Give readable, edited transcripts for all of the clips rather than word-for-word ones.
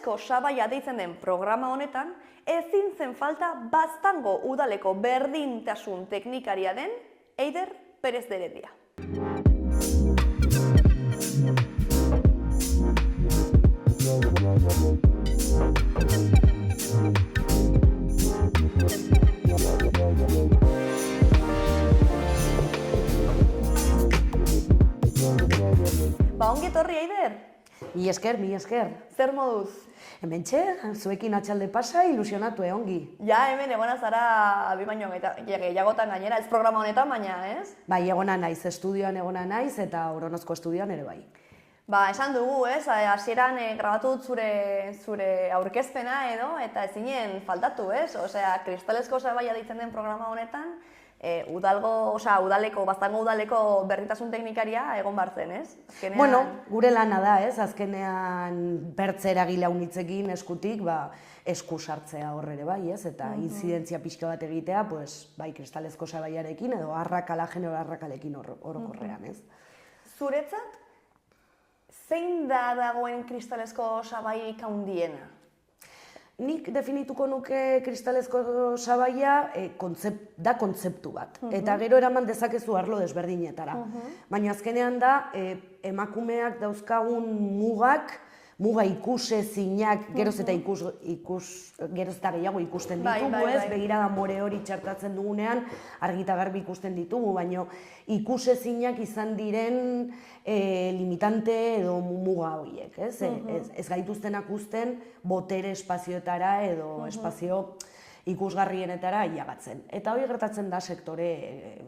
Kristalezko Sabaia deitzen den programa honetan, ezin zen falta Baztango udaleko berdintasun teknikaria den Eider Perez de Heredia. Ongi etorri, Eider? Mi esker. Zer moduz? Hementxe, zuekin atxalde pasa, ilusionatu ongi. Ja, hemen egona zara bi baino gehiagotan gainera, ez programa honetan, baina, ez? Bai, egona naiz, estudioan egona naiz eta Oronozko estudioan ere bai. Esan dugu, ez? Hasieran grabatu dut zure aurkezpena edo, eta ezinen faltatu, ez? Osea, Kristalezko Sabaia deitzen den programa honetan, Baztango udaleko berdintasun teknikaria egon bartzen, ez? Azkenean... Bueno, gure lana da, ez? Azkenean bertze eragile haunitzekin eskutik, esku sartzea horre bai, ez? Eta inzidentzia pixka bat egitea, bai, Kristalezko Sabaiarekin edo genero arrakalekin orokorrean, ez? Zuretzat, zein da dagoen Kristalezko Sabaik handiena? Nik definituko nuke Kristalezko Sabaia da kontzeptu bat. Eta gero eraman dezakezu arlo desberdinetara. Baina azkenean da, emakumeak dauzkagun muga ikusezinak, geroz eta gehiago ikusten ditugu, ez? Begirada more hori txartatzen dugunean, argita garbi ikusten ditugu, baina ikusezinak izan diren limitante edo muga horiek, ez? Ez gaituztenak uzten botere espazioetara edo espazio ikusgarrienetara ailegatzen. Eta hori gertatzen da sektore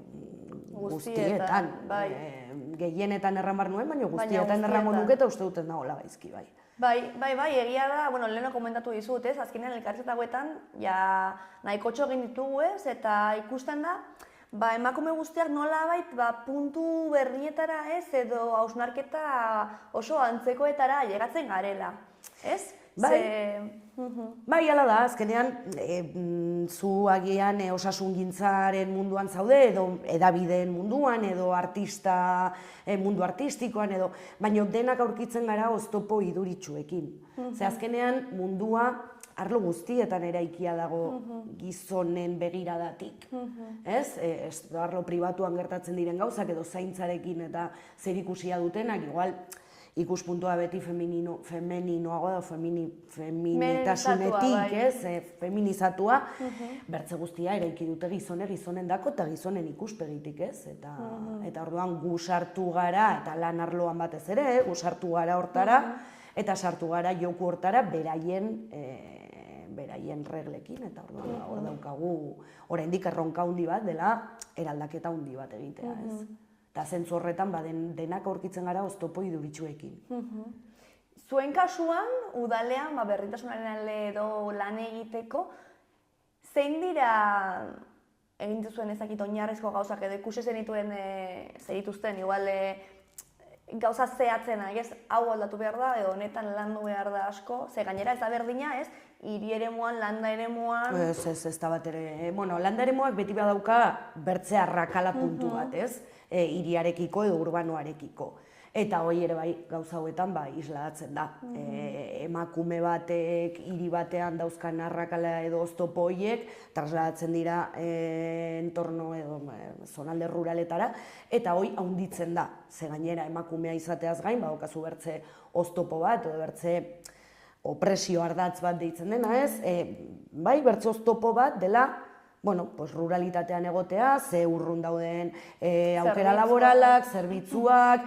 guztietan. Gehienetan erran bar nuen, baina guztietan errango nuke eta uste duten dagoela gaizki, bai. Bai, egia da, leheno komentatu dizut, ez? Azkenean elkarrizketagoetan nahikotxo egin ditugu, ez? Eta ikusten da, emakume guztiak nolabait puntu berrietara, ez? Edo hausnarketa oso antzekoetara ailegatzen garela, ez? Bai, hala da, azkenean zu agian osasungintzaren munduan zaude, edo edabideen munduan, edo mundu artistikoan, baina denak aurkitzen gara oztopo iduritsuekin. Ze azkenean mundua arlo guztietan eraikia dago gizonen begiradatik. Ez? Arlo pribatuan gertatzen diren gauzak edo zaintzarekin eta zerikusia dutenak, igual, ikuspuntua beti femeninoagoa edo feminitasunetik, feminizatua, bertze guztia eraiki dute gizonen dako eta gizonen ikuspegitik, ez? Eta orduan gu sartu gara, eta lan arloan batez ere, gu sartu gara hortara, eta sartu gara joku hortara beraien reglekin, eta orduan hor daukagu oraindik erronka handi bat dela eraldaketa handi bat egitea, ez? Eta zentzu horretan denak aurkitzen gara oztopo iduritsuekin. Zuen kasuan, udalean, berdintasunaren alde edo lan egiteko, zein dira egin duzuen ezakit oinarrizko gauzak edo ikusi zenituzten, igual gauza zehatzena, hau aldatu behar da, edo honetan landu behar da asko, ze gainera ez da berdina, ez? Hiri eremuan, landa eremuan... Ez da bat ere... Landa eremuak beti badauka bertze arrakala puntu bat, ez? Hiriarekiko edo urbanoarekiko. Eta hori ere bai gauza hauetan isladatzen da. Emakume batek hiri batean dauzkan arrakala edo oztopo horiek trasladatzen dira entorno edo zonalde ruraletara eta hori handitzen da. Ze gainera emakumea izateaz gain, badaukazu bertze oztopo bat edo bertze opresio ardatz bat deitzen dena, ez? Bai, bertze oztopo bat dela ruralitatean egotea, ze urrun dauden aukera laboralak, zerbitzuak,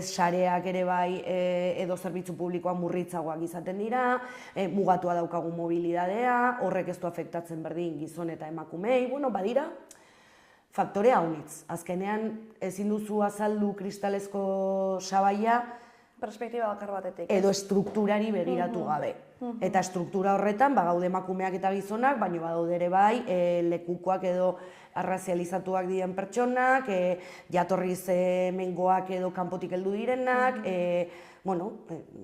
sareak ere bai edo zerbitzu publikoan murritzagoak izaten dira, mugatua daukagu mobilidadea, horrek ez du afektatzen berdin gizon eta emakumei, badira faktore haunitz. Azkenean ezin duzu azaldu Kristalezko Sabaia perspektiba bakar batetik. Edo estrukturari begiratu gabe. Eta estruktura horretan, gaude emakumeak eta gizonak, baina badaude ere bai, lekukoak edo arrazializatuak diren pertsonak, jatorriz hemengoak edo kanpotik heldu direnak,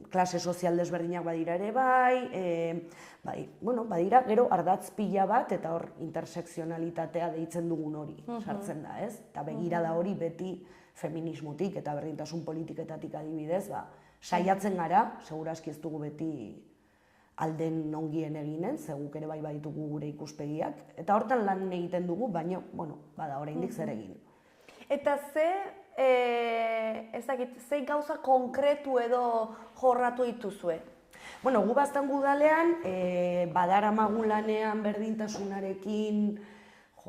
klase sozial desberdinak badira ere bai, badira gero ardatz pila bat eta hor intersekzionalitatea deitzen dugun hori sartzen da, ez? Eta begirada hori beti feminismotik eta berdintasun politiketatik adibidez, saiatzen gara, seguraski ez dugu beti alden ongien eginen, ze guk ere bai baditugu gure ikuspegiak, eta hortan lan egiten dugu, baina, bada oraindik zer egin. Eta ze gauza konkretu edo jorratu dituzue? Gu Baztango udalean, badaramagun lanean berdintasunarekin,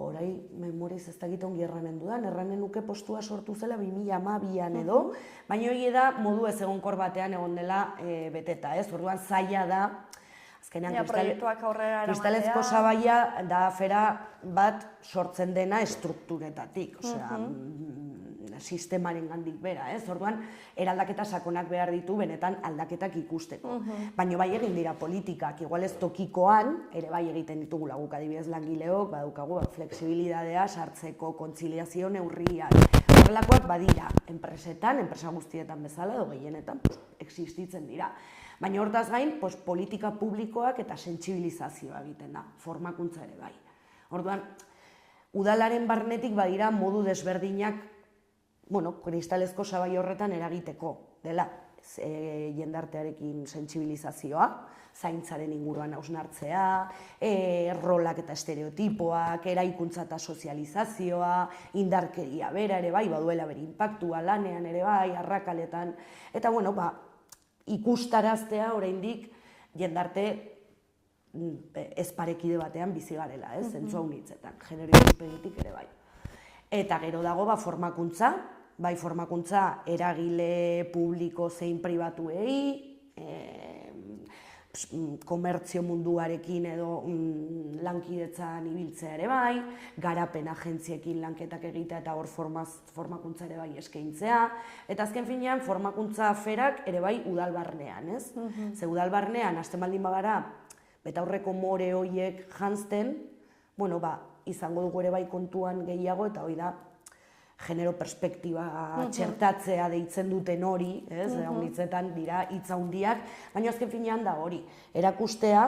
orai memoriz ez dakit ongi erranen dudan, erranen nuke postua sortu zela 2012an edo, baina hori da modu ez egonkor batean egon dela beteta, ez? Orduan zaila da, azkenean kristalezko sabaia da afera bat sortzen dena estrukturetatik, osea, sistemaren gandik bera, ez? Orduan, eraldaketa sakonak behar ditu benetan aldaketak ikusteko. Baina bai egin dira politikak, igual ez tokikoan, ere bai egiten ditugu guk adibidez langileok, badukagu flexibilidadea sartzeko, kontziliazio neurriak, horrelakoak badira, enpresetan, enpresa guztietan bezala, edo gehienetan, existitzen dira. Baina hortaz gain, politika publikoak eta sentsibilizazioa egiten da, formakuntza ere bai. Orduan, udalaren barnetik badira modu desberdinak kristalezko sabai horretan eragiteko dela jendartearekin sentsibilizazioa, zaintzaren inguruan hausnartzea, rolak eta estereotipoak, eraikuntza eta sozializazioa, indarkeria bera ere bai, baduela bere inpaktua lanean ere bai, arrakaletan, eta ikustaraztea oraindik jendarte ez parekide batean bizi garela, zentzu hau nitzetan, genero ikuspegitik ere bai. Eta gero dago formakuntza, bai formakuntza eragile publiko zein pribatuei, komertzio munduarekin edo lankidetzan ibiltzea ere bai, garapen agentziekin lanketak egitea eta hor formakuntza ere bai eskaintzea, eta azken finean formakuntza aferak ere bai udalbarnean, ez? Ze udalbarnean, hasten baldin bagara, betaurreko more horiek janzten, izango dugu ere bai kontuan gehiago, eta hori da, genero perspektiba txertatzea deitzen duten hori, ez, honitzetan dira hitz handiak, baina azken finean da hori, erakustea,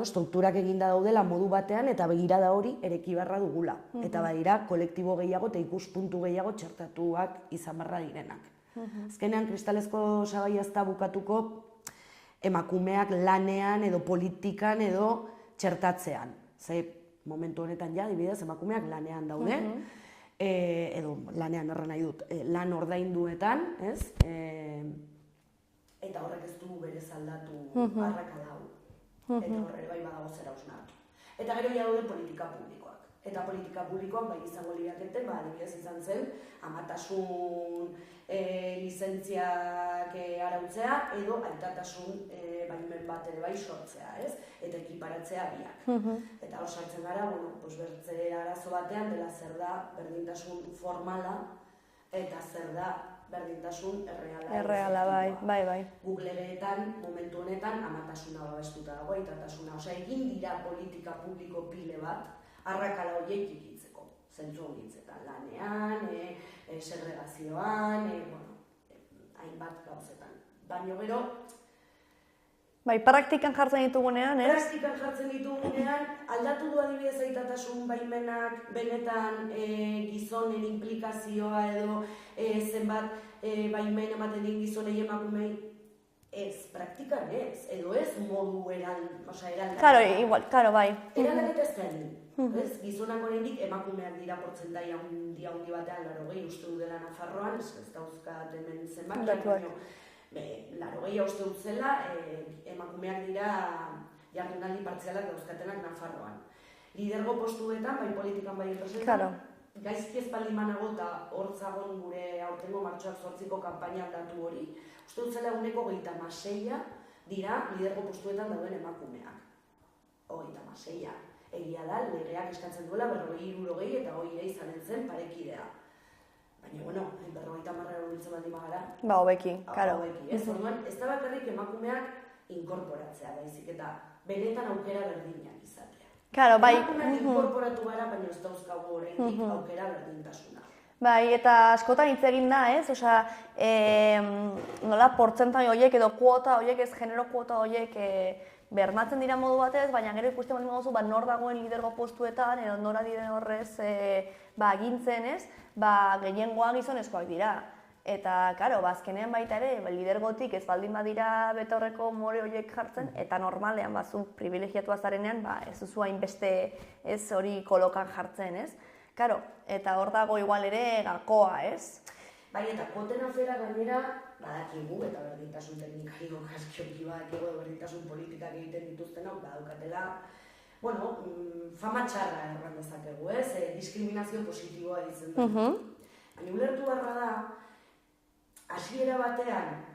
strukturak eginda daudela modu batean, eta begirada hori ereki beharra dugula, eta badira kolektibo gehiago eta ikuspuntu gehiago txertatuak izan beharra direnak. Azkenean, kristalezko sabaia ez da bukatuko emakumeak lanean edo politikan edo txertatzean, ze momentu honetan adibidez, emakumeak lanean daude, edo lanean erran nahi dut, lan ordainduetan, ez? Eta horrek ez du berez aldatu arrakala hau. Eta horre bai badago zera hausnartu. Eta gero ja daude politika publikoak. Eta politika publikoak bai izango lirakete, adibidez izan zen, amatasun lizentziak arautzea edo aitatasun baimen bat ere bai sortzea, ez? Eta ekiparatzea biak. Eta hor sartzen gara, bertze arazo batean dela zer da berdintasun formala eta zer da berdintasun erreala. Erreala, bai. Guk legeetan, momentu honetan, amatasuna babestuta dago, aitatasuna. Osea, egin dira politika publiko pile bat, arrakala horiek ikitzeko. Zentzu honitzetan, lanean, segregazioan, hainbat gauzetan. Baina gero, bai, praktikan jartzen ditugunean, ez? Praktikan jartzen ditugunean, aldatu du adibidez aitatasun baimenak benetan gizonen implikazioa edo zenbat baimen ematen din gizonei emakumei, ez, praktikan ez, edo ez modu eraldaketa. Claro, bai. Eraldaketa ez da egin. Gizonak oraindik emakumeak dira portzentai handi batean, 80 uste du dela Nafarroan, ez dauzkat hemen zenbat, baina 80 uste dut zela, emakumeak dira jardunaldi partzialak dauzkatenak Nafarroan. Lidergo postuetan, bai politikan bai enpresetan, gaizki ez baldin banago eta hortzagon gure aurtengo martxoak 8ko kanpaina datu hori, uste dut zela 36 dira lidergo postuetan dauden emakumeak. 36. Egia da, legeak eskatzen duela 40-60 eta hori ere izanen zen parekidea. Baina, 50 biltzen baldin bagara. Hobeki, karo. Ez da bakarrik emakumeak inkorporatzea baizik eta benetan aukera berdinak izatea. Claro, bai. Emakumeak inkorporatu gara, baina ez dauzkagu oraindik aukera berdintasuna. Bai, eta askotan hitz egin da, ez? Osea, nola portzentai horiek edo kuota horiek, ez genero kuota horiek bermatzen dira modu batez, baina gero ikusten baldin baduzu nor dagoen lidergo postuetan edo nora diren horrez agintzen, ez? Gehiengoa gizonezkoak dira. Eta, karo, azkenean baita ere, lidergotik ez baldin badira betaurreko more horiek jartzen, eta normalean bazu privilegiatua zarenean, ez duzu hainbeste ez hori kolokan jartzen, ez? Karo, eta hor dago igual ere gakoa, ez? Bai, eta kuoten afera gainera, badakigu, eta berdintasun teknikario kaskioki badakigu, berdintasun politikak egiten dituztenok, badaukatela, bueno, fama txarra erran dezakegu, ez? Diskriminazio positiboa ditzen da. Baina ulertu barra da, hasiera batean,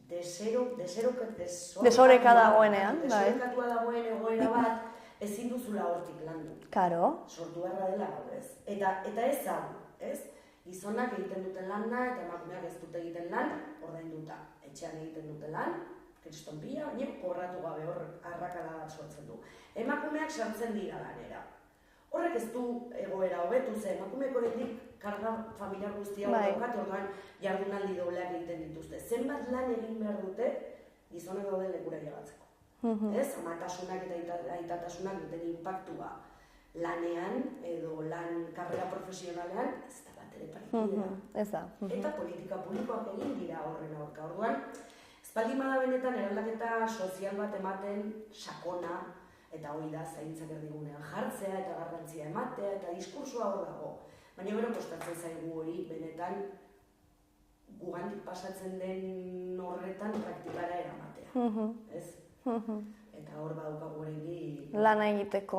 desoreka dagoenean, desorekatua dagoen egoera bat, ezin duzula hortik landu. Karo. Sortu beharra dela hau, ez? Eta ez hau, ez? Gizonak egiten duten lana eta emakumeak ez dute egiten lan, ordainduta. Etxean egiten duten lan, kriston pila, baina kobratu gabe hor arrakala bat sortzen du. Emakumeak sartzen dira lanera. Horrek ez du egoera hobetu zen, emakumeek horretik karga familiar guztia daukat, orduan jardunaldi dobleak egiten dituzte. Zenbat lan egin behar dute gizonek dauden lekura llegatzeko. Ez, amatasunak eta aitatasunak duten inpaktua lanean edo lan karrera profesionalean, ez da bat ere parekidea. Eta politika publikoak egin dira horren aurka. Orduan, ez baldin bada benetan eraldaketa sozial bat ematen sakona, eta hori da zaintzak erdigunean jartzea eta garrantzia ematea eta diskursua hor dago. Baina gero kostatzen zaigu hori benetan gugandik pasatzen den horretan praktikara eramatea. Ez? Eta hor badaukagu hori lana egiteko.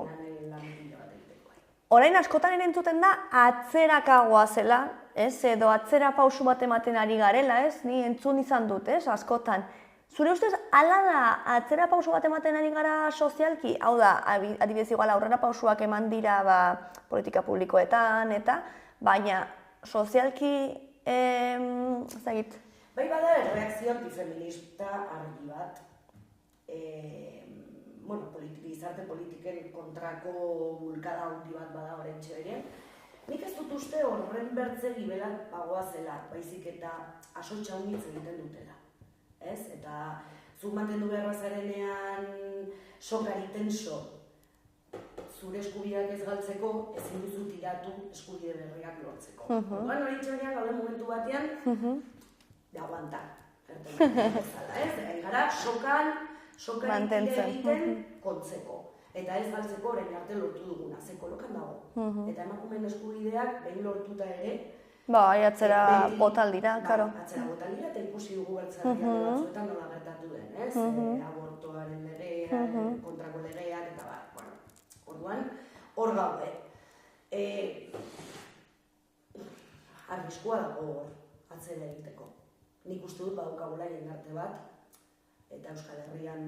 Orain askotan entzuten da atzerakagoa zela, ez? Edo atzera pausu bat ematen ari garela, ez? Ni entzun izan dut, ez? Askotan. Zure ustez, hala da atzera pausu bat ematen ari gara sozialki? Hau da, adibidez igual aurrera pausuak eman dira politika publikoetan, eta baina sozialki, zagit? Bai bada, erreakzio antifeminista argi bat, gizarte politiken kontrako bulkada handi bat bada horrentxe ere. Nik ez dut uste horren bertze gibelan bagoa zela, baizik eta asotxa unitz egiten dutela. Ez? Eta zuk mantendu beharra zarenean sokari tenso zure eskubideak ez galtzeko, ezin duzu tiratu eskubide berriak lortzeko. Orduan hori txarean gaude momentu batean de aguanta. Ez? Gara sokari tira egiten kontzeko. Eta ez galtzeko orain arte lortu duguna, ze kolokan dago. Eta emakumeen eskubideak behin lortuta ere atzera botaldira, karo. Atzera botaldira eta ikusi dugu bertzarriak batzuetan nola gertatu den, ez? Abortoaren legea, kontrako legeak eta bat. Orduan, hor gaude. Arriskua dago hor, atzera egiteko. Nik uste dut badukagula jendarte bat, eta Euskal Herrian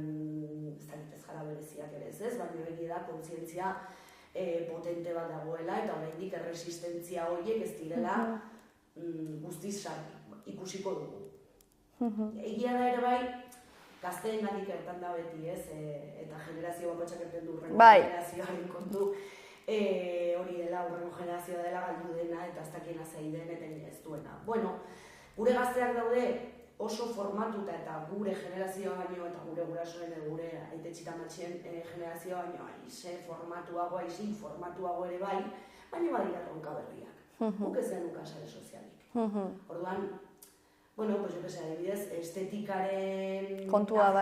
ez gara bereziak ere ez, baina egia da kontzientzia potente bat dagoela eta oraindik erresistentzia horiek ez direla guztiz sarri, ikusiko dugu. Egia da ere bai, gazteengatik gertan da beti ez, eta generazio bakoitzak erten du urrengo generazioaren kontu, hori dela, urrengo generazioa dela galdu dena eta ez dakiena zeiden eta ez duena. Bueno, gure gazteak daude oso formatuta eta gure generazioa baino eta gure gurasoen gure aitetxita matxien generazioa baino aize formatuago, aize informatuago ere bai, baina badira ronka berriak. Guk ez genuka sare sozialik. Orduan, bueno, pues yo que sé, adibidez, estetikaren kontua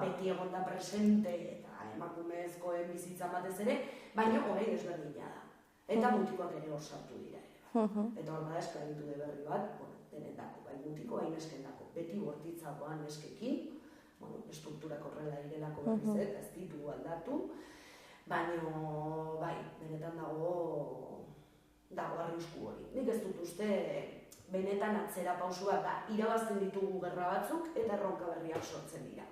beti egon da presente eta emakumezkoen bizitzan batez ere, baina orain desberdina da. Eta mutikoak ere hor sartu dira ere. Eta hor bada esklaritu de berri bat, denetako, bai mutiko, bai neskendako. Beti bortitzagoan neskekin, estrukturak horrela irelako berriz ez ditu aldatu, baina, bai, benetan dago arrisku hori. Nik ez dut uste benetan atzera pausuak irabazten ditugu gerra batzuk eta erronka berriak sortzen dira.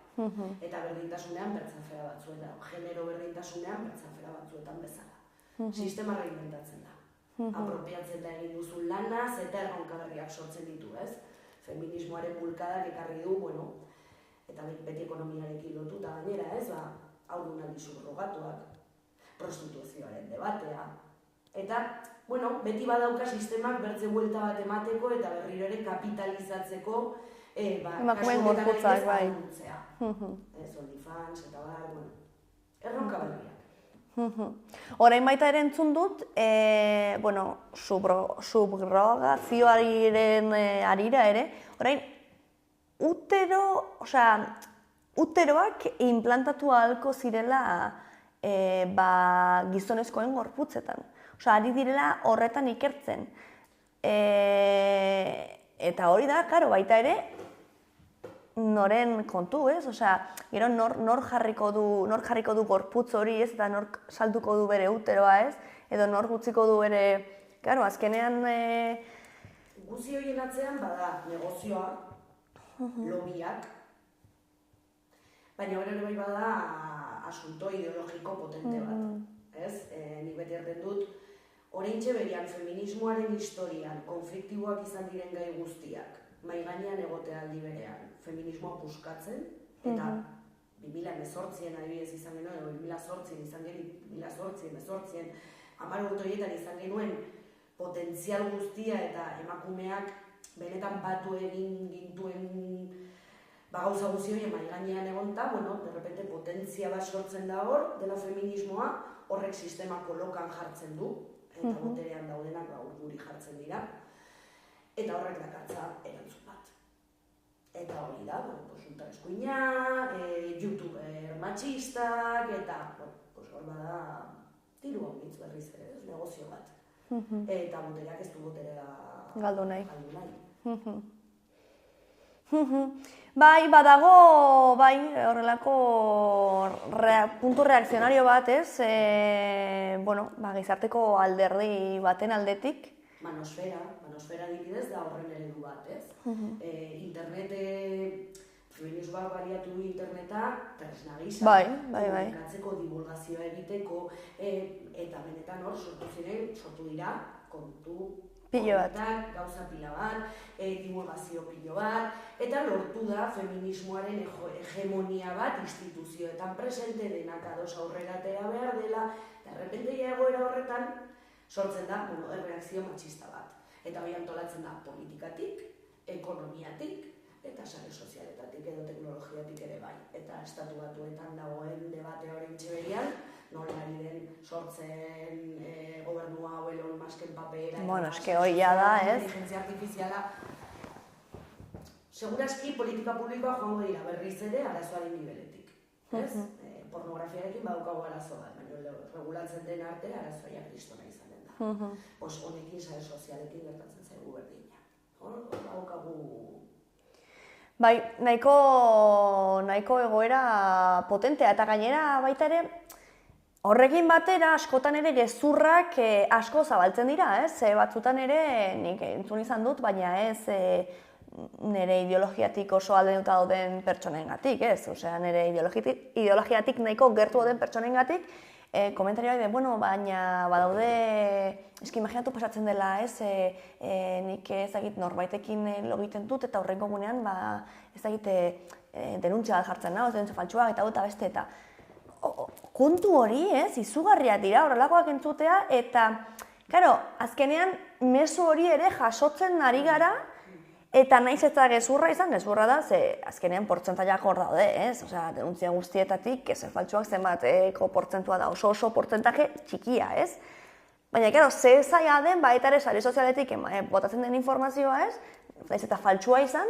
Eta berdintasunean bertzafera batzuetan, genero berdintasunean bertzafera batzuetan bezala. Sistema reinventatzen da. Apropiatzen da egin duzun lanaz eta erronka berriak sortzen ditu, ez? Feminismoaren bulkadak ekarri du, eta beti ekonomiarekin lotuta gainera, ez? Haurdunaldi subrogatuak, prostituzioaren debatea. Eta, beti badauka sistemak bertze buelta bat emateko eta berriro ere kapitalizatzeko emakumeen gorputzak, bai. Ez, OnlyFans eta erronka berriak. Orain baita ere entzun dut, subrogazioaren arira ere, orain uteroak implantatu ahalko zirela gizonezkoen gorputzetan. Ari direla horretan ikertzen. Eta hori da, karo, baita ere, noren kontu, ez? Gero nor jarriko du gorputz hori, ez? Eta nor salduko du bere uteroa, ez? Edo nor gutziko du bere, karo, azkenean... Guzi horien atzean bada negozioa, lobiak, baina hori bai bada asunto ideologiko potente bat, ez? Nik beti erden dut, oraintxe berian feminismoaren historian konfliktiboak izan diren gai guztiak, mai gainean egotea aldi berean, feminismoa puskatzen, eta 2018an adibidez izan genuen, 2008an izan genuen, 2008an, 10 urte horietan izan genuen potentzial guztia eta emakumeak benetan batu egin gintuen gauza guzti horien mai gainean egonta, de repente potentzia bat sortzen da hor, dela feminismoa, horrek sistema kolokan jartzen du, eta boterean daudenak urduri jartzen dira, eta horrek dakartza erantzun bat. Eta hori da, ultra eskuinak, youtuber matxistak, eta hor bada tiru honitz berriz ere, negozio bat. Eta botereak ez du boterea galdu nahi. Bai, badago, horrelako puntu reakzionario bat, ez? Gizarteko alderdi baten aldetik. Manosfera adibidez da horren eredu bat, ez? Feminismoak baliatu du interneta, tresna gisa, komunikatzeko, divulgazioa egiteko, eta benetan hor sortu dira kontu pilo bat, gauza pila bat, divulgazio pilo bat, eta lortu da feminismoaren hegemonia bat instituzioetan presente denak ados aurrera atera behar dela, eta errepente egoera horretan sortzen da erreakzio matxista bat. Eta hori antolatzen da politikatik, ekonomiatik, eta sare sozialetatik edo teknologiatik ere bai. Eta estatu batuetan dagoen debate horreintxe berian, nola ari den sortzen gobernua hau Elon Musken papera, eske hoia da, ez? Inteligentzia artifiziala. Segurazki politika publikoa joango dira berriz ere arazoaren nibeletik. Pornografiarekin badaukagu arazo bat, baina regulatzen den arte arazoia kristona izanen da. Honekin sare sozialekin gertatzen zaigu berdina. Badaukagu... Bai, nahiko egoera potentea, eta gainera baita ere, horrekin batera askotan ere gezurrak asko zabaltzen dira, ez? Batzutan ere, nik entzun izan dut, baina ez nire ideologiatik oso aldenuta dauden pertsonengatik, ez? Nire ideologiatik nahiko gertu dauden pertsonengatik, komentarioa baina badaude, eski imaginatu pasatzen dela, ez? Nik ezagit norbaitekin logiten dut, eta horrengo gunean, ezagit denuntzia bat jartzen nago, denuntzia faltsuak, eta beste, eta kontu hori, ez? Izugarriak dira horrelakoak entzutea, eta, karo, azkenean mezu hori ere jasotzen ari gara, eta naiz eta gezurra izan, gezurra da, ze azkenean portzentaiak hor daude, ez? Denuntzia guztietatik, ezer faltsuak zenbateko portzentua da, oso portzentaje txikia, ez? Baina, karo, ze zaila den, baita ere sare sozialetik botatzen den informazioa, ez? Naiz eta faltsua izan,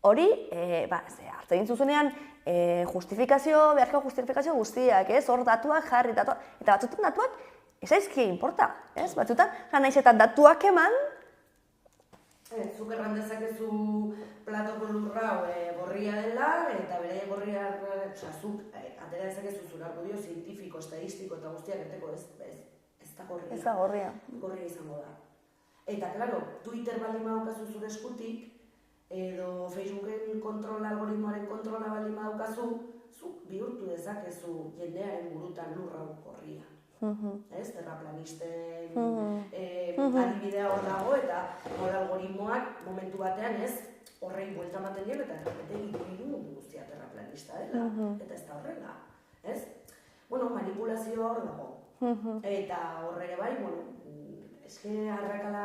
hori, hartzen zuzenean, beharko justifikazio guztiak, ez? Hor datuak jarri, eta batzutan datuak, ez aizki importa, ez? Batzutan, naiz eta datuak eman, zuk erran dezakezu platoko lurra gorria dela, eta bere gorria, zuk atera dezakezu zure argudio zientifiko, estadistiko eta guztiak eteko ez da gorria. Ez da gorria. Gorria izango da. Eta, klaro, Twitter baldin badaukazu zure eskutik, edo Facebooken algoritmoaren kontrola baldin badaukazu, zuk bihurtu dezakezu jendearen burutan lurra gorria. Terraplanisten adibidea hor dago, eta hor algoritmoak momentu batean horrein buelta ematen dira, eta egiten mundu guztia terraplanista dela, eta ez da horrela. Manipulazioa hor dago. Eta horre bai, eske genero arrakala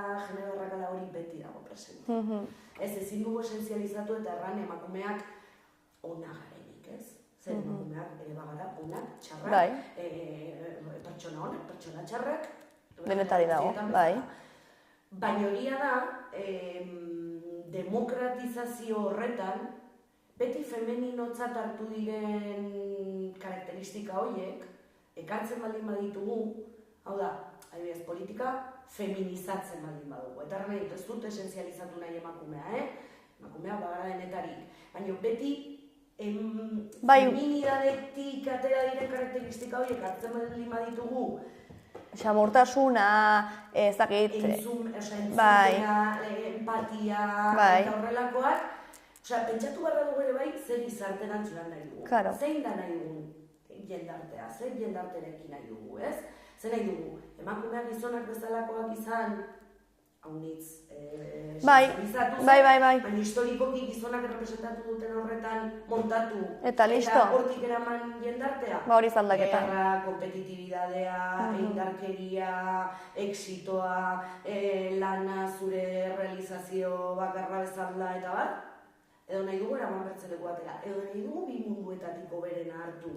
hori beti dago presente. Ezin dugu esenzializatu eta erran emakumeak ona garenik, ez? Zer emakumeak ere bagara onak, txarrak, pertsona honak, pertsona txarrak, denetari dago, bai. Baina horia da, demokratizazio horretan, beti femeninotzat hartu diren karakteristika horiek, ekartzen baldin baditugu, hau da, adibidez, politika feminizatzen baldin badugu. Eta nahi dut, ez dut esenzializatu nahi emakumea, emakumea bagara denetarik. Baina beti feminidadetik atera diren karakteristika horiek hartzen baldin baditugu, xamurtasuna, ez dakit... Entzutea, empatia, eta horrelakoak, pentsatu barra dugu ere bai, zer gizarterantzunan nahi dugu. Zein da nahi dugu jendartea, zer jendarterekin nahi dugu, ez? Zer nahi dugu, emakumeak gizonak bezalakoak izan, haunitz, baina historikoki gizonak representatu duten horretan montatu eta hortik eraman jendartea. Hori zaldaketa. Gerra, kompetitibidadea, indarkeria, exitoa, lana, zure realizazio bakarra bezala eta bat. Edo nahi dugu eraman bertzeleko atera, edo nahi dugu bi munduetatik hoberena hartu,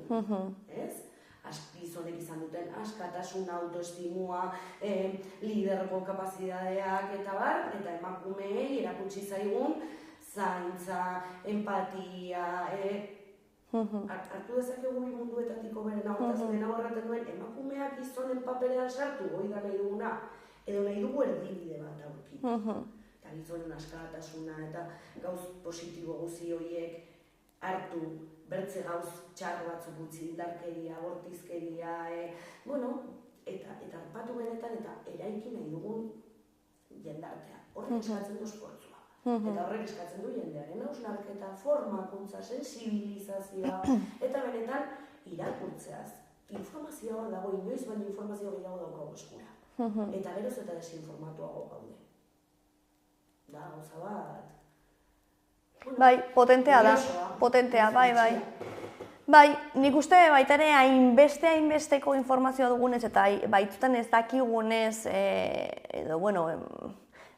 ez? Gizonek izan duten askatasuna, autoestimua, lidergo kapazidadeak eta bar, eta emakumeei erakutsi zaigun zaintza, empatia, hartu dezakegu bi munduetatik hoberena, eta zuen horretan duen emakumeak gizonen paperean sartu, hori da nahi duguna, edo nahi dugu erdibide bat aurki. Eta gizonen askatasuna eta gauz positibo guzi horiek hartu, bertze gauz txar batzuk utzi, indarkeria, bortizkeria, eta harpatu benetan eta eraiki nahi dugun jendartea. Horrek eskatzen du esportzua. Eta horrek eskatzen du jendearen hausnarketa, formakuntza, sensibilizazioa, eta benetan irakurtzeaz. Informazioa hor dago, inoiz baina informazio gehiago daukago eskura. Eta geroz eta desinformatuago gaude. Da, gauza bat... Bai, potentea, bai. Bai, nik uste baita ere hainbesteko informazioa dugunez eta baitutan ez dakigunez, edo,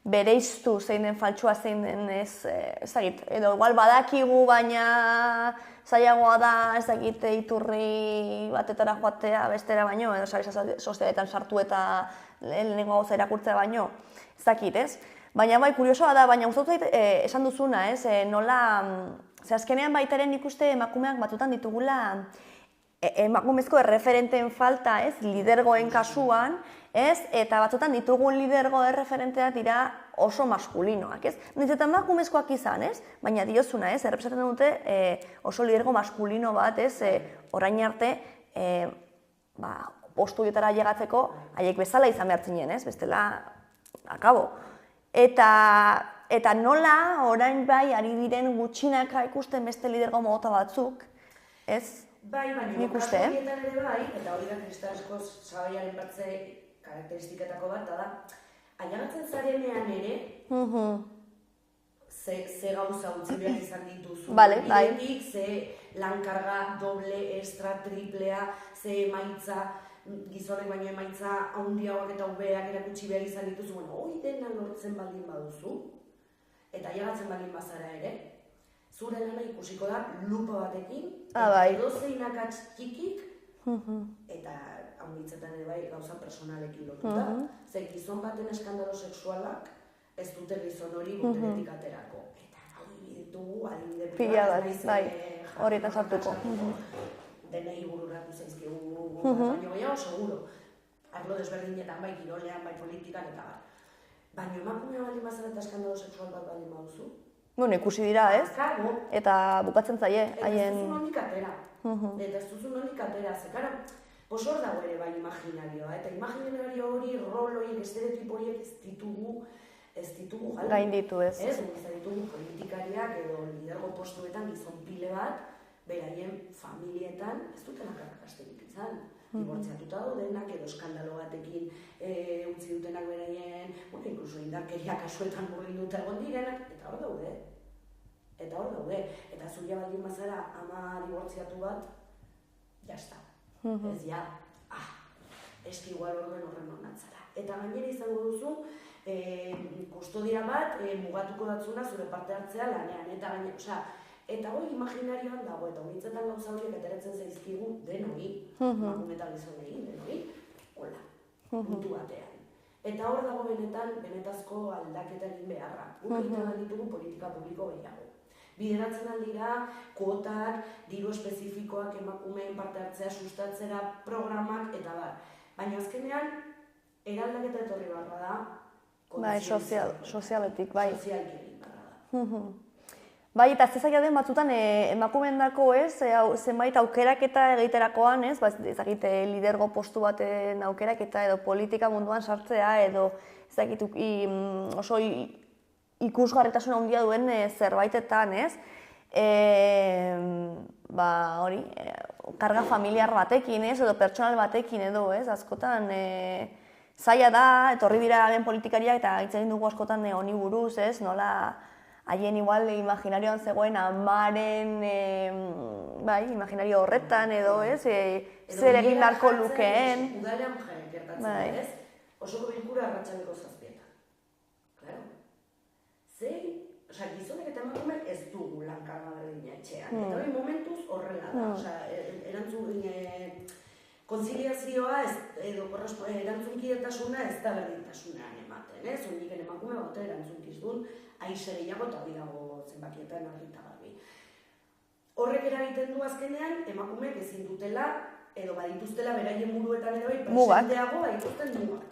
bereiztu zein den faltsua zein den ezagit, edo igual badakigu baina zailagoa da ezagit iturri batetara joatea bestera baino, edo sozialetan sartu eta lehenengo gauza irakurtzea baino, ezakit, ez? Baina bai, kuriosoa da, baina gustatu zait esan duzuna, ez? Nola, azkenean baitaren ikuste emakumeak batutan ditugula emakumezko erreferenteen falta, ez? Lidergoen kasuan, ez? Eta batzutan ditugun lidergo erreferenteak dira oso maskulinoak, ez? Noiz eta emakumezkoak izan, ez? Baina diozuna, ez? Errepresentatzen dute oso lidergo maskulino bat, ez? Orain arte, postu horietara llegatzeko, haiek bezala izan behar zinen, ez? Bestela, akabo. Eta nola, orain bai, ari diren gutxinaka ikusten beste lidergo mota batzuk, ez? Bai, baina kasu horietan ere bai, eta hori da Kristalezko Sabaiaren batze karakteristiketako bat, da, aiagatzen zarenean ere, ze gauza utzi behar izan dituzu. Bidetik, ze lankarga, doble, extra, triplea, ze emaitza, gizonek baino emaitza handiagoak eta hobeak erakutsi behar izan dituzu, hori dena lortzen baldin baduzu, eta aiagatzen baldin bazara ere, zure lana ikusiko da lupa batekin, edo zein akats txikik, eta hau hitzetan ere bai gauza personalekin lotuta, ze gizon baten eskandalo sexualak ez dute gizon hori boteretik aterako. Eta hau ditugu adibide privat, horietan sartuko. Denei bururatu zaizkigu, baina gehiago seguro. Arlo desberdinetan, bai kirolean, bai politikan eta bar. Baina emakumea baldin bazara eta eskandalo sexual bat baldin baduzu. Ikusi dira, ez? Eta bukatzen zaie, haien... Eta ez duzu nondik atera, zekara, hor dago ere bai imaginarioa, eta imaginario hori, rol horiek, estereotipo horiek ez ditugu galdu. Gainditu, ez? Ez ditugu politikariak edo lidergo postuetan gizon pile bat, beraien familietan ez dutenak arrakasterik izan. Dibortziatuta daudenak edo eskandalo batekin utzi dutenak beraien, inkluso indarkeria kasuetan murgilduta egon direnak, eta hor daude. Eta zuria baldin bazara ama dibortziatu bat, jazta. Ez ja, eski igual horren onatzara. Eta gainera izango duzu, kustodia bat mugatuko datzuna zure parte hartzea lanean. Eta gainera, eta hori imaginarioan dago, eta horitzetan gauza horiek ateratzen zaizkigu denoi, emakume eta gizonei, denoi. hola, puntu batean. Eta hor dago benetazko aldaketa egin beharra. Guk egiten ditugu politika publiko gehiago. Bideratzen aldira, kuotak, diru espezifikoak emakumeen parte hartzea sustatzera programak eta bar. Baina azkenean, eraldaketa etorri barra da, sozialetik, bai. Sozialki egin barra da. Bai, eta zezaila den batzutan emakumeendako, zenbait aukeraketa egiterakoan, ezagite lidergo postu baten aukeraketa edo politika munduan sartzea edo ezagite oso ikusgarritasun handia duen zerbaitetan, hori, karga familiar batekin, edo pertsonal batekin edo, askotan zaila da, etorri dira hemen politikariak eta hitz egin dugu askotan honi buruz, nola haien igual imaginarioan zegoen amaren, imaginario horretan edo, zer egin beharko lukeen. Udalean gertatzen, osoko bilkura arratsaldeko 7:00. Claro. Gizonek eta emakumeek ez dugu lan-karga berdina etxean. Eta hori momentuz horrela da. Erantzun konziliazioa edo erantzunkidetasuna ez da berdintasunean ematen. Zondiken emakume bat erantzunkizun aize gehiago eta hori dago zenbakietan argita garbi. Horrek eragiten du azkenean emakumeek ezin dutela edo badituztela beraien buruetan edo presenteago badituzten mugak.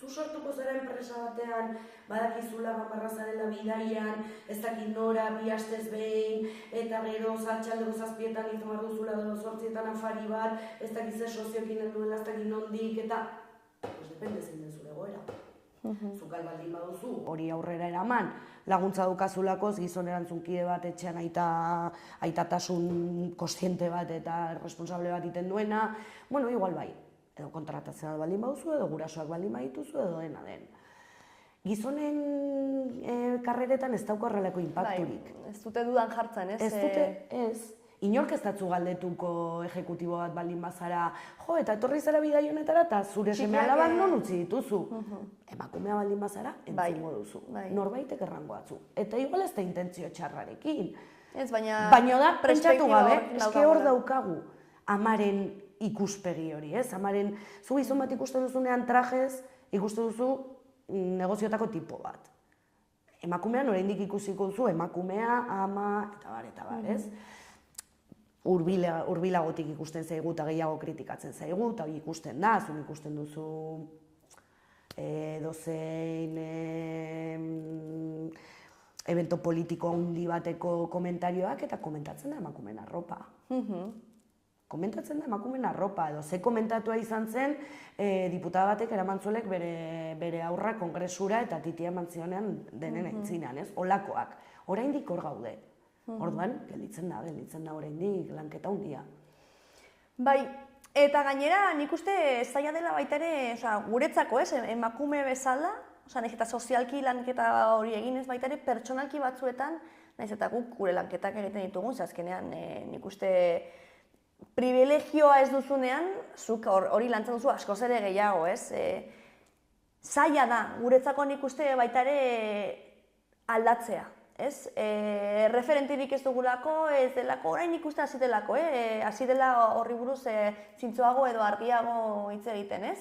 Zu sortuko zara enpresa batean, badakizula ganbarra zarela bidaian, ez dakit nora, 2 astez behin, eta gero zartxaldeko 7:00 izan behar duzula edo 8:00 afari bat, ez dakit zer soziokin helduela, ez dakit nondik, eta depende zein den zure egoera. Zukal baldin baduzu, hori aurrera eraman, laguntza dukazulakoz, gizon erantzunkide bat etxean aitatasun kontziente bat eta responsable bat iten duena, igual bai. Edo kontratazioa baldin baduzu, edo gurasoak baldin badituzu, edo dena den. Gizonen karreretan ez dauka horrelako inpakturik. Ez dute dudan jartzen, ez? Ez dute, ez. Inork ez datzu galdetuko ejekutibo bat baldin bazara, eta etorri zara bidai honetara eta zure seme-alabak non utzi dituzu. Emakumea baldin bazara, entzungo duzu. Norbaitek errango batzu. Eta igual ez da intentzio txarrarekin. Ez, baina da, pentsatu gabe, eske hor daukagu amaren ikuspegi hori, ez? Amaren, zu gizon bat ikusten duzunean trajez, ikusten duzu negozioetako tipo bat. Emakumean oraindik ikusiko duzu, emakumea, ama, eta bar, ez? Hurbilagotik ikusten zaigu eta gehiago kritikatzen zaigu, eta hori ikusten da, zuen ikusten duzu dozein evento politiko handi bateko komentarioak eta komentatzen da emakumeen arropa. Komentatzen da emakumeen arropa, edo ze komentatua izan zen diputada batek eramantzolek bere aurra kongresura eta titia eman zionean denen aintzinean, ez? Olakoak, oraindik hor gaude. Orduan, gelditzen da oraindik lanketa handia. Bai, eta gainera nik uste zaila dela baita ere, guretzako, emakume bezala, nahiz eta sozialki lanketa hori egin ez baita ere, pertsonalki batzuetan, nahiz eta guk gure lanketak egiten ditugun, azkenean nik uste privilegioa ez duzunean, zuk hori lantzen duzu askoz ere gehiago, ez? Zaila da, guretzako nik uste baita ere aldatzea. Referentirik ez dugulako, ez delako, orain ikuste hasi delako, hasi dela horri buruz zintzoago edo argiago hitz egiten, ez?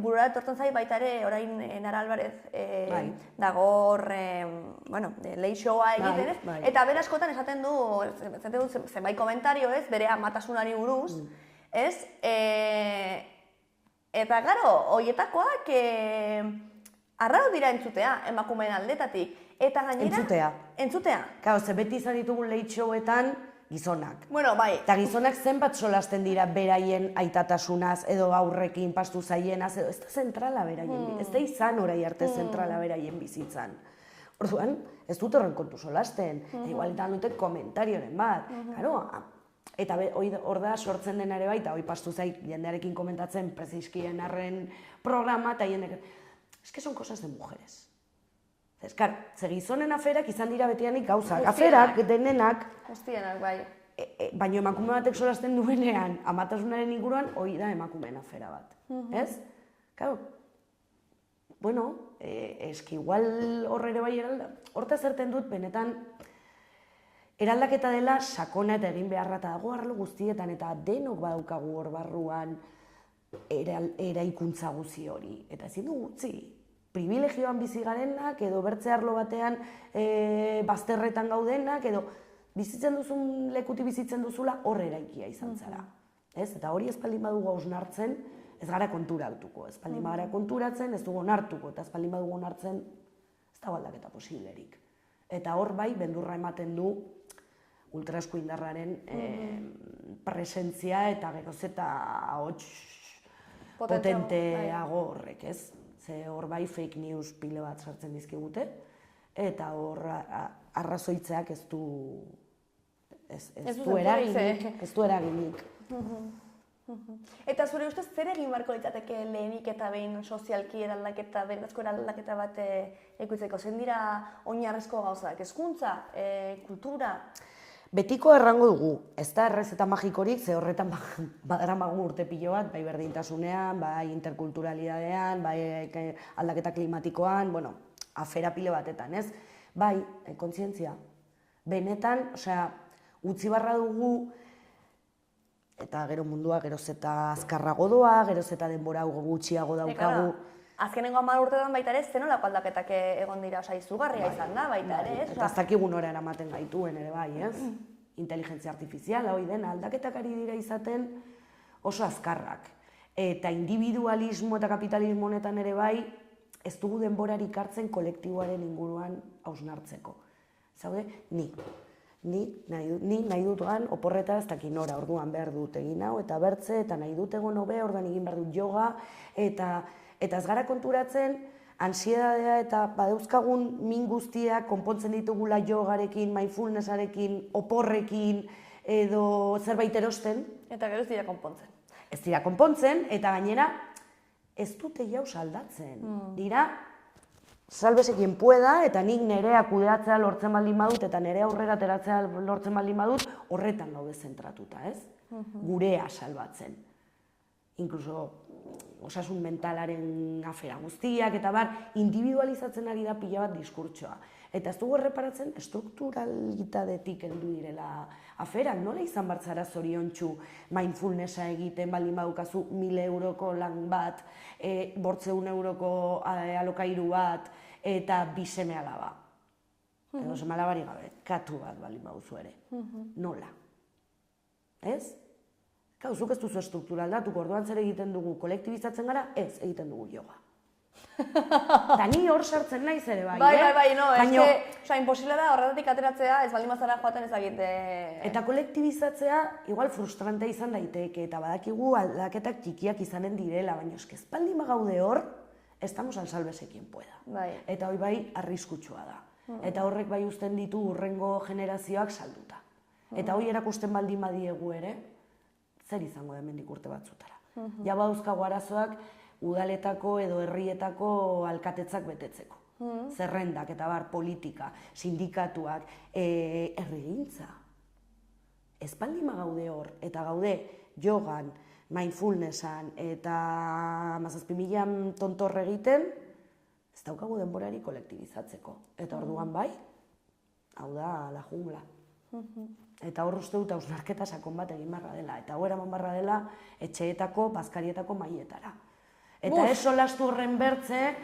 Burura etortzen zait baita ere, orain Nara Alvarez dago hor, late showa egiten, ez? Eta bere askotan esaten du, zenbait komentario, ez? Bere amatasunari buruz, ez? Eta garo, horietakoak arraro dira entzutea, emakumeen aldetatik. Eta gainera... Entzutea. Kau, ze beti izan ditugun late showetan gizonak. Bueno, bai. Eta gizonak zenbat solasten dira beraien aitatasunaz edo aurrekin pastu zaienaz, edo ez da zentrala beraien, ez da izan orai arte zentrala beraien bizitzan. Orduan, ez dut horren kontu solasten, igual eta dute komentarioren bat. Eta hor da sortzen dena ere bai, eta hoi pastu zaik jendearekin komentatzen preziskien arren programa, eta jendeak... Es que son cosas de mujeres. Eskar, ze gizonen aferak izan dira betianik gauzak. Aferak, denenak... Guztienak, bai. Baina emakume batek solasten duenean, amatasunaren inguruan, hori da emakumeen afera bat. Ez? Claro, eski igual horre bai eralda. Horta zerten dut, benetan, eraldaketa dela sakona eta egin beharra eta dago arlo guztietan, eta denok badaukagu hor barruan eraikuntza guzi hori. Eta ezin dugu utzi, privilegioan bizi garenak, edo bertze arlo batean bazterretan gaudenak, edo bizitzen duzun lekuti bizitzen duzula horre eraikia izan zara. Eta hori ez baldin badugu hausnartzen, ez gara konturatuko. Ez baldin bagara konturatzen, ez dugu onartuko, eta ez baldin badugu onartzen, ez dago aldaketa posiblerik. Eta hor bai, beldurra ematen du ultraeskuindarraren presentzia eta geroz eta ahots potenteago horrek, ez? Ze hor bai fake news pile bat sartzen dizkigute, eta hor arrazoitzeak ez du eraginik. Eta zure ustez zer egin beharko litzateke lehenik eta behin sozialki eraldaketa, berazko eraldaketa bat ikutzeko? Zein dira oinarrizko gauzak? Hezkuntza, kultura? Betiko errango dugu, ez da errezeta magikorik, ze horretan badaramagu urte pilo bat, bai berdintasunean, bai interkulturalidadean, bai aldaketa klimatikoan, bueno, afera pile batetan, ez? Bai, kontzientzia. Benetan, osea, utzi barra dugu, eta gero mundua geroz eta azkarrago doa, geroz eta denbora gutxiago daukagu. Azkenengo 10 urtetan baita ere, zenolako aldaketak egon dira, osea, izugarria izan da baita ere, ez? Eta ez dakigu nora eramaten gaituen ere bai, ez? Inteligentzia artifiziala, hori den, aldaketak ari dira izaten oso azkarrak. Eta individualismo eta kapitalismo honetan ere bai, ez dugu denborarik hartzen kolektiboaren inguruan hausnartzeko. Zaude, Ni nahi dutuan oporreta ez dakit nora, orduan behar dut egin hau, eta bertze, eta nahi dut egon hobe, orduan egin behar dut yoga, eta ez gara konturatzen, ansiedadea eta badeuzkagun min guztiak konpontzen ditugula yogarekin, mindfulnessarekin, oporrekin, edo zerbait erosten. Eta gero ez dira konpontzen. Ez dira konpontzen, eta gainera ez dute jauz aldatzen. Dira, sálvese quien pueda, eta nik nerea kudeatzea lortzen baldin badut, eta nerea aurrera ateratzea lortzen baldin badut, horretan gaude zentratuta, ez? Gurea salbatzen. Inkluso osasun mentalaren afera guztiak, eta bar, individualizatzen ari da pila bat diskurtsoa. Eta ez dugu erreparatzen, estrukturalitatetik heldu direla aferak, nola izan bartzara zoriontsu mindfulnessa egiten baldin badukazu 1000 euroko lan bat, 800 euroko alokairu bat, eta 2 seme alaba. Edo seme alabari gabe, katu bat baldin baduzu ere. Nola? Ez? Zuk ez duzu struktura aldatuko, orduan zer egiten dugu, kolektibizatzen gara, ez egiten dugu yoga. Eta ni hor sartzen naiz ere bai, Bai, no, eske, imposible da horretatik ateratzea, ez baldin bazara joaten ezagite... Eta kolektibizatzea, igual frustrante izan daiteke, eta badakigu aldaketak txikiak izanen direla, baina eske ez baldin bagaude hor, estamos al sálvese quien pueda. Eta hori bai, arriskutsua da. Eta horrek bai uzten ditu hurrengo generazioak salduta. Eta hori erakusten baldin badiegu ere, zer izango da hemendik urte batzutara. Ja badauzkagu arazoak udaletako edo herrietako alkatetzak betetzeko. Zerrendak eta bar politika, sindikatuak, herrigintza. Ez baldin gaude hor, eta gaude yogan, mindfulnessan eta 17.000 tontor egiten, ez daukagu denborari kolektibizatzeko. Eta orduan bai, hau da la jungla. Eta hor uste dut hausnarketa sakon bat egin barra dela, eta hau eraman barra dela etxeetako, bazkarietako mailetara. Eta ez solastu horren bertze,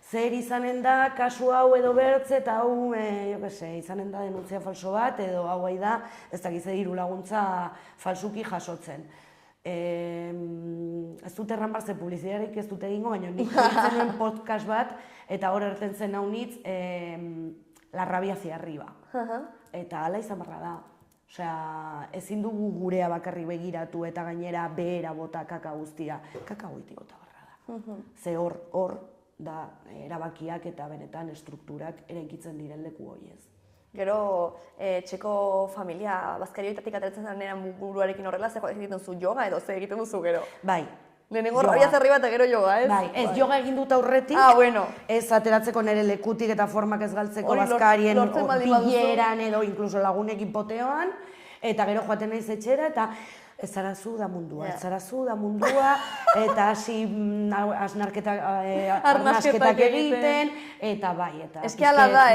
zer izanen da kasu hau edo bertze, eta hau, izanen da denuntzia falso bat, edo hau da, ez dakize diru laguntza falsuki jasotzen. Ez dut erran barze publizidarik ez dut egingo, baina nik egiten nuen podcast bat, eta hor erten zen hau nitz, la rabia hacia arriba. Eta hala izan barra da. Osea, ezin dugu gurea bakarri begiratu eta gainera behera bota kaka guztia. Kaka goiti bota barra da. Ze hor da erabakiak eta benetan estrukturak eraikitzen diren leku hori ez. Gero, txeko familia bazkarioetatik ateratzen zanean buruarekin horrela, zer egiten duzu yoga edo zer egiten duzu gero? Bai. Lehenengo rabia zerri bat gero yoga, ez? Bai, ez yoga egin dut aurretik, ez ateratzeko nire lekutik eta formak ez galtzeko bazkarien bileran edo inkluso lagunekin poteoan, eta gero joaten naiz etxera eta ez zara zu da mundua, eta hasi arnasketak egiten, eta bai, eta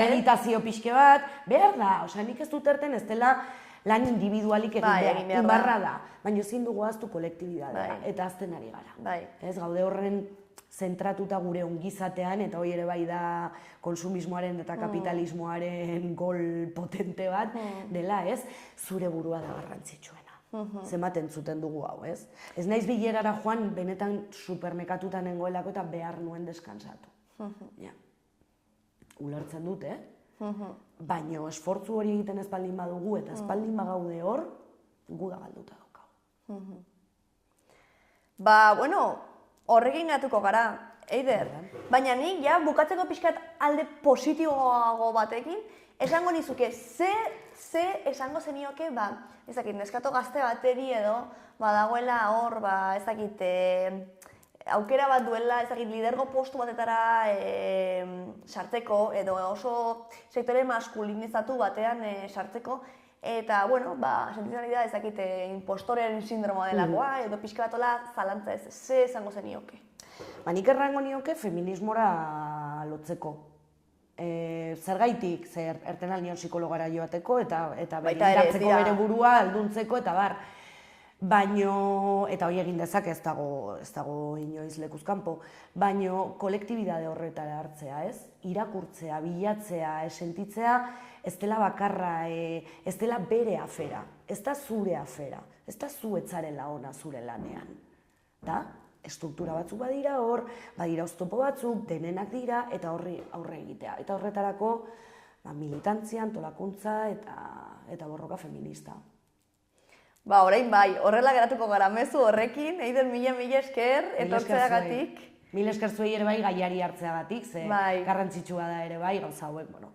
meditazio pixke bat, behar da, osea nik ez dut erten ez dela lan individualik egin Bai, behar, egin behar da. inbarra da, baina ezin dugu ahaztu kolektibidadea, Bai. eta azten ari gara. Bai. Ez, gaude horren zentratuta gure ongizatean, eta hori ere bai da konsumismoaren eta kapitalismoaren gol potente bat dela, ez? Zure burua da garrantzitsuena. Zematen zuten dugu hau, ez? Ez naiz bilerara joan, benetan supernekatuta nengoelako eta behar nuen deskansatu. Ja. Ulertzen dut, Baina esfortzu hori egiten ez baldin badugu eta ez baldin bagaude hor, gu da galduta daukagu. Ba, bueno, horrekin gatuko gara, Eider. Baina nik, ja, bukatzeko pixkat alde positiboago batekin, esango nizuke, ze esango zenioke, ba, ez dakit, neskato gazte bateri edo, badagoela hor, ba, ez dakit, aukera bat duela, ez dakit, lidergo postu batetara sartzeko, edo oso sektore maskulinizatu batean sartzeko, eta, bueno, ba, sentitzen ari da, ez dakit, impostoren sindromoa delakoa, edo pixka batola zalantza ez, ze esango zenioke? Ba, nik errango nioke feminismora lotzeko. Zergaitik, zer erten alnion psikologara joateko, eta bere burua alduntzeko, eta bar. Baino, eta hori egin dezake ez dago inoiz lekuz kanpo, baino kolektibidade horretara hartzea, ez? Irakurtzea, bilatzea, sentitzea, ez dela bakarra, ez dela bere afera, ez da zure afera, ez da zu etzarela ona zure lanean. Da? Estruktura batzuk badira hor, badira oztopo batzuk, denenak dira, eta horri aurre egitea. Eta horretarako militantzia, antolakuntza eta borroka feminista. Ba, orain bai, horrela geratuko gara mezu horrekin, Eider, mila esker, etortzeagatik. Mila esker zuei ere bai gaiari hartzeagatik, ze garrantzitsua da ere bai, gauza hauek, bueno,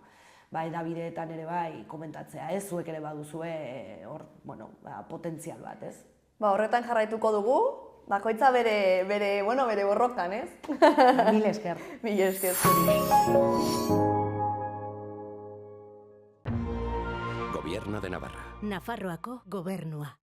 bai, Davideetan ere bai komentatzea, ez? Zuek ere baduzue hor, bueno, potentzial bat, ez? Ba, horretan jarraituko dugu, bakoitza bere borrokan, ez? Mila esker. Mila esker zuri. Gobierno de Navarra. Nafarroako gobernua.